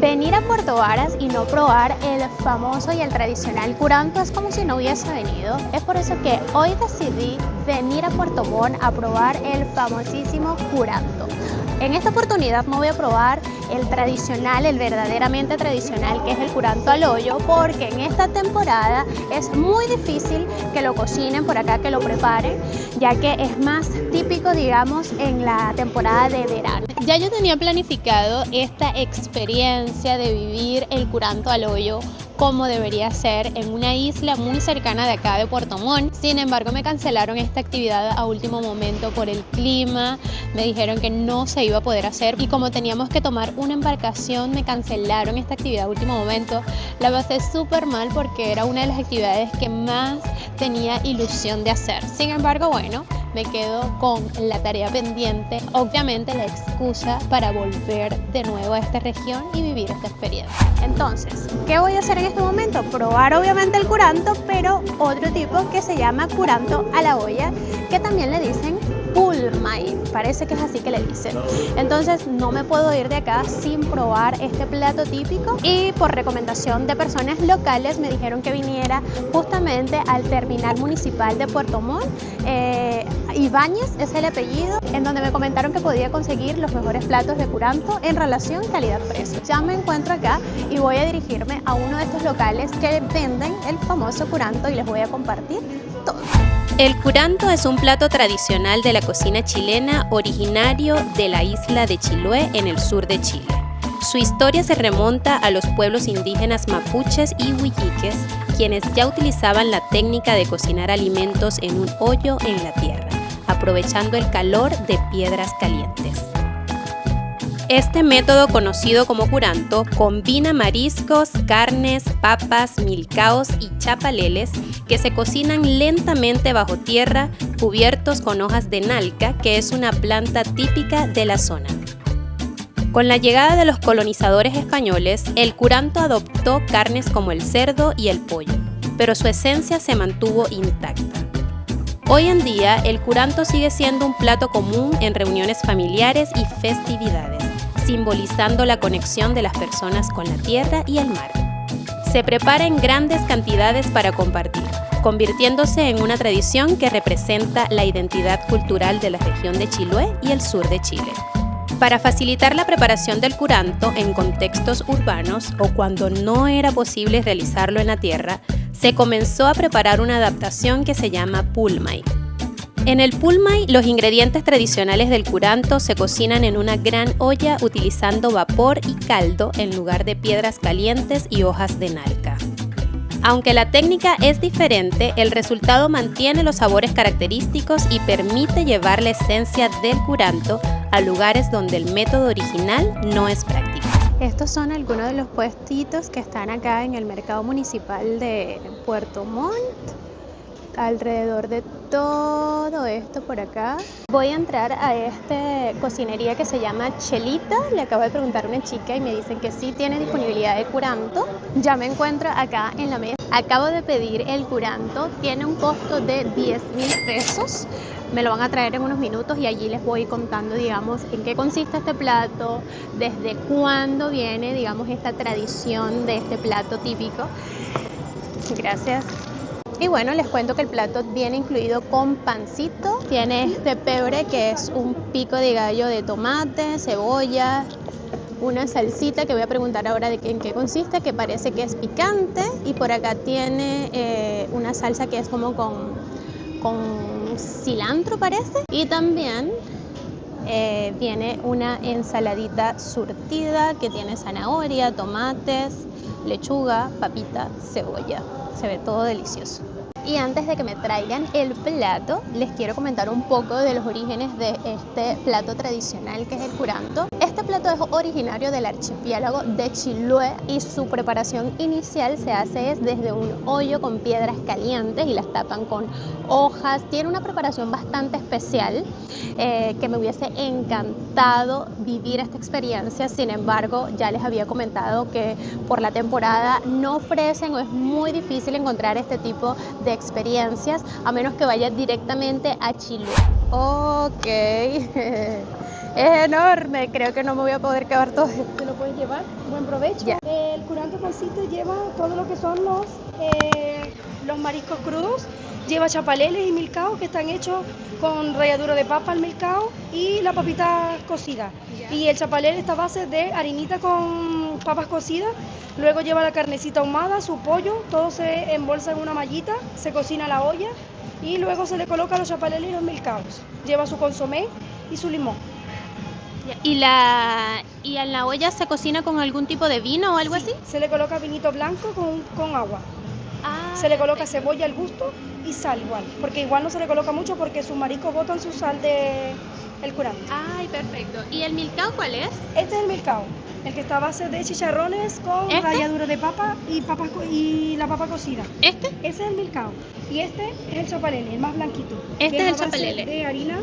Venir a Puerto Varas y no probar el famoso y el tradicional curanto es como si no hubiese venido. Es por eso que hoy decidí venir a Puerto Montt a probar el famosísimo curanto. En esta oportunidad no voy a probar el tradicional, el verdaderamente tradicional, que es el curanto al hoyo, porque en esta temporada es muy difícil que lo cocinen por acá, que lo preparen, ya que es más típico, digamos, en la temporada de verano. Ya yo tenía planificado esta experiencia de vivir el curanto al hoyo como debería ser en una isla muy cercana de acá de Puerto Montt. Sin embargo, me cancelaron esta actividad a último momento por el clima, me dijeron que no se iba a poder hacer y como teníamos que tomar una embarcación, me cancelaron esta actividad a último momento. La pasé súper mal porque era una de las actividades que más tenía ilusión de hacer. Sin embargo, bueno, me quedo con la tarea pendiente, obviamente la excusa para volver de nuevo a esta región y vivir esta experiencia. Entonces, ¿qué voy a hacer en este momento? Probar obviamente el curanto, pero otro tipo que se llama curanto a la olla, que también le dicen pulmay, parece que es así que le dicen. Entonces no me puedo ir de acá sin probar este plato típico y por recomendación de personas locales me dijeron que viniera justamente al terminal municipal de Puerto Montt. Ibáñez es el apellido, en donde me comentaron que podía conseguir los mejores platos de curanto en relación calidad-precio. Ya me encuentro acá y voy a dirigirme a uno de estos locales que venden el famoso curanto y les voy a compartir todo. El curanto es un plato tradicional de la cocina chilena originario de la isla de Chiloé en el sur de Chile. Su historia se remonta a los pueblos indígenas mapuches y huilliques, quienes ya utilizaban la técnica de cocinar alimentos en un hoyo en la tierra, aprovechando el calor de piedras calientes. Este método, conocido como curanto, combina mariscos, carnes, papas, milcaos y chapaleles que se cocinan lentamente bajo tierra, cubiertos con hojas de nalca, que es una planta típica de la zona. Con la llegada de los colonizadores españoles, el curanto adoptó carnes como el cerdo y el pollo, pero su esencia se mantuvo intacta. Hoy en día, el curanto sigue siendo un plato común en reuniones familiares y festividades, simbolizando la conexión de las personas con la tierra y el mar. Se prepara en grandes cantidades para compartir, convirtiéndose en una tradición que representa la identidad cultural de la región de Chiloé y el sur de Chile. Para facilitar la preparación del curanto en contextos urbanos o cuando no era posible realizarlo en la tierra, se comenzó a preparar una adaptación que se llama pulmay. En el pulmay, los ingredientes tradicionales del curanto se cocinan en una gran olla utilizando vapor y caldo en lugar de piedras calientes y hojas de nalca. Aunque la técnica es diferente, el resultado mantiene los sabores característicos y permite llevar la esencia del curanto a lugares donde el método original no es práctico. Estos son algunos de los puestitos que están acá en el mercado municipal de Puerto Montt. Alrededor de todo esto por acá voy a entrar a esta cocinería que se llama Chelita. Le acabo de preguntar a una chica y me dicen que sí tiene disponibilidad de curanto. Ya me encuentro acá en la mesa. Acabo de pedir el curanto, tiene un costo de 10.000 pesos. Me lo van a traer en unos minutos y allí les voy contando, digamos, en qué consiste este plato, desde cuándo viene, digamos, esta tradición de este plato típico. Gracias. Y bueno, les cuento que el plato viene incluido con pancito, tiene este pebre que es un pico de gallo de tomate, cebolla, una salsita que voy a preguntar ahora en qué consiste, que parece que es picante, y por acá tiene una salsa que es como con cilantro parece, y también viene una ensaladita surtida que tiene zanahoria, tomates, lechuga, papita, cebolla. Se ve todo delicioso. Y antes de que me traigan el plato, les quiero comentar un poco de los orígenes de este plato tradicional que es el curanto. Este plato es originario del archipiélago de Chiloé y su preparación inicial se hace desde un hoyo con piedras calientes y las tapan con hojas. Tiene una preparación bastante especial que me hubiese encantado vivir esta experiencia. Sin embargo, ya les había comentado que por la temporada no ofrecen o es muy difícil encontrar este tipo de experiencias a menos que vayas directamente a Chiloé. Ok. Es enorme, creo que no me voy a poder acabar todo esto. Te lo puedes llevar, buen provecho. Ya. El curanto consiste, lleva todo lo que son los mariscos crudos, lleva chapaleles y milcaos que están hechos con ralladura de papa al milcao y la papita cocida. Ya. Y el chapalele está a base de harinita con papas cocidas, luego lleva la carnecita ahumada, su pollo, todo se embolsa en una mallita, se cocina a la olla y luego se le coloca los chapaleles y los milcaos. Lleva su consomé y su limón. ¿Y en la olla se cocina con algún tipo de vino o algo así? Se le coloca vinito blanco con agua. Se le coloca cebolla al gusto y sal igual, porque igual no se le coloca mucho porque sus mariscos botan su sal del curanto. Ay, perfecto. ¿Y el milcao cuál es? Este es el milcao, el que está a base de chicharrones con ralladura de papa y la papa cocida. ¿Este? Ese es el milcao. Y este es el chapalele, el más blanquito. Este que es el a base chapalele. de harina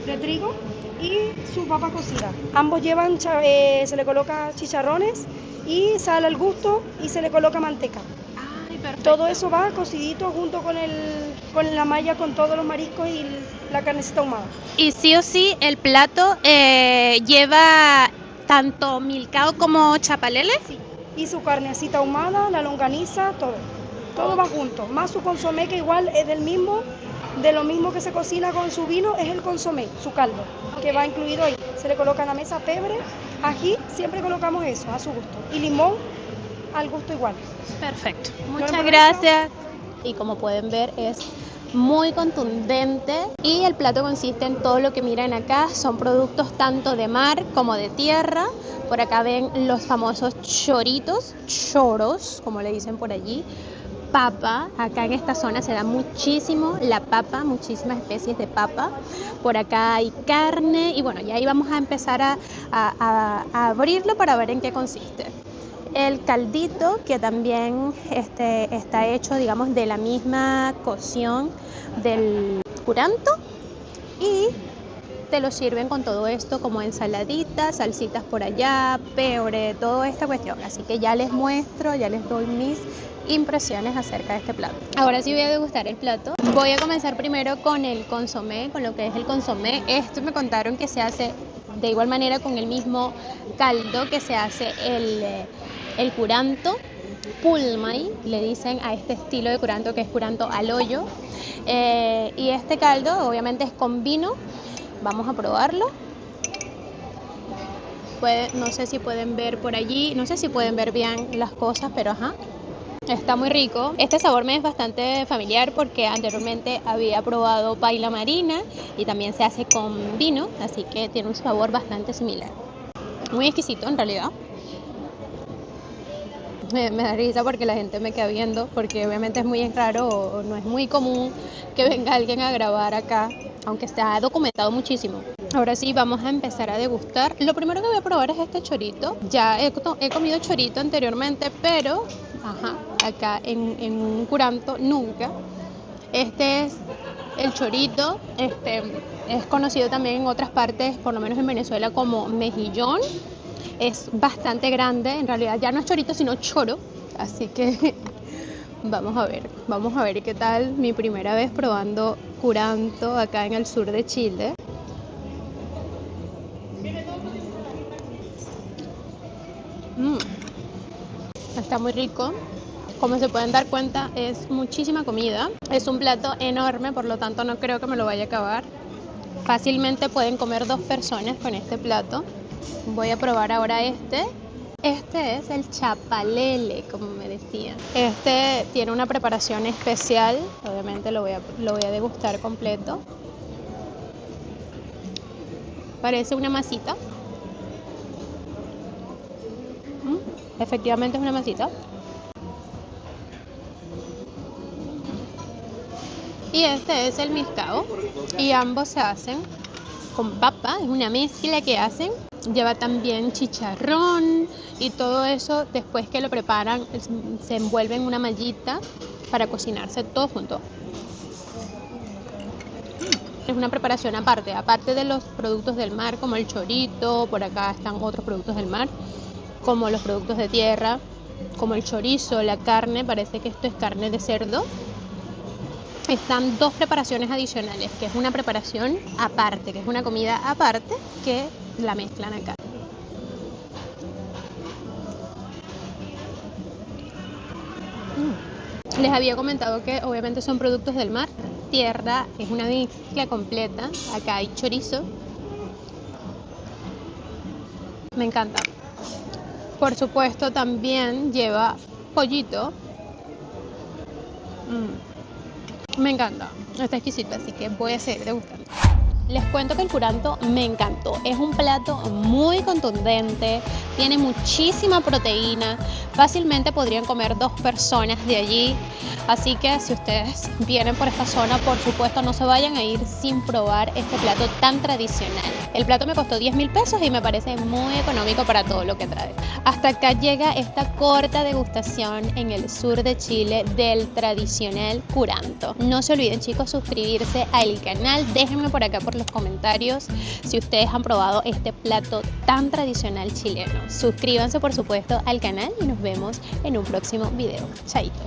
de trigo y su papa cocida. Ambos llevan, se le coloca chicharrones y sal al gusto y se le coloca manteca. Ay, perfecto. Todo eso va cocidito junto con la malla, con todos los mariscos y la carnecita ahumada. Y sí o sí, el plato lleva tanto milcao como chapalele. Sí. Y su carnecita ahumada, la longaniza, todo. Todo va junto. Más su consomé, que igual es de lo mismo que se cocina con su vino, es el consomé, su caldo, que va incluido ahí. Se le coloca en la mesa pebre, ají, siempre colocamos eso, a su gusto. Y limón, al gusto igual. Perfecto. Buen Muchas provecho. gracias. Y como pueden ver, es muy contundente y el plato consiste en todo lo que miran acá. Son productos tanto de mar como de tierra. Por acá ven los famosos choritos, choros, como le dicen por allí. Papa, acá en esta zona se da muchísimo la papa, muchísimas especies de papa. Por acá hay carne y bueno, ya ahí vamos a empezar a abrirlo para ver en qué consiste. El caldito, que también está hecho, digamos, de la misma cocción del curanto, y te lo sirven con todo esto como ensaladita, salsitas por allá, pebre, toda esta cuestión. Así que ya les muestro, ya les doy mis impresiones acerca de este plato. Ahora sí voy a degustar el plato. Voy a comenzar primero con el consomé, con lo que es el consomé. Esto me contaron que se hace de igual manera con el mismo caldo que se hace el curanto. Pulmay, le dicen a este estilo de curanto, que es curanto al hoyo. Y este caldo obviamente es con vino. Vamos a probarlo. No sé si pueden ver por allí, no sé si pueden ver bien las cosas, pero ajá, está muy rico. Este sabor me es bastante familiar porque anteriormente había probado paila marina y también se hace con vino, así que tiene un sabor bastante similar. Muy exquisito en realidad. Me da risa porque la gente me queda viendo, porque obviamente es muy raro o no es muy común que venga alguien a grabar acá, aunque está documentado muchísimo. Ahora sí, vamos a empezar a degustar. Lo primero que voy a probar es este chorito. Ya he comido chorito anteriormente, pero acá en un curanto nunca. Este es el chorito. Es conocido también en otras partes, por lo menos en Venezuela, como mejillón. Es bastante grande, en realidad ya no es chorito sino choro, así que vamos a ver qué tal mi primera vez probando curanto acá en el sur de Chile. Está muy rico. Como se pueden dar cuenta, es muchísima comida. Es un plato enorme, por lo tanto no creo que me lo vaya a acabar. Fácilmente pueden comer 2 personas con este plato. Voy a probar ahora este. Este es el chapalele, como me decían. Este tiene una preparación especial. Obviamente lo voy a degustar completo. Parece una masita. Efectivamente es una masita. Y este es el milcao. Y ambos se hacen con papa. Es una mezcla que hacen. Lleva también chicharrón y todo eso. Después que lo preparan, se envuelve en una mallita para cocinarse todo junto. Es una preparación aparte de los productos del mar, como el chorito. Por acá están otros productos del mar, como los productos de tierra, como el chorizo, la carne. Parece que esto es carne de cerdo. están dos preparaciones adicionales, que es una preparación aparte, que es una comida aparte que la mezclan acá. Les había comentado que obviamente son productos del mar. Tierra es una mezcla completa. Acá hay chorizo. Me encanta. Por supuesto también lleva pollito. Me encanta. Está exquisito, así que voy a seguir degustando. Les cuento que el curanto me encantó. Es un plato muy contundente, tiene muchísima proteína. Fácilmente podrían comer 2 personas de allí. Así que si ustedes vienen por esta zona, por supuesto no se vayan a ir sin probar este plato tan tradicional. El plato me costó 10.000 pesos y me parece muy económico para todo lo que trae. Hasta acá llega esta corta degustación en el sur de Chile del tradicional curanto. No se olviden, chicos, suscribirse al canal. Déjenme por acá por los comentarios si ustedes han probado este plato tan tradicional chileno. Suscríbanse por supuesto al canal y nos vemos en un próximo video. Chaito.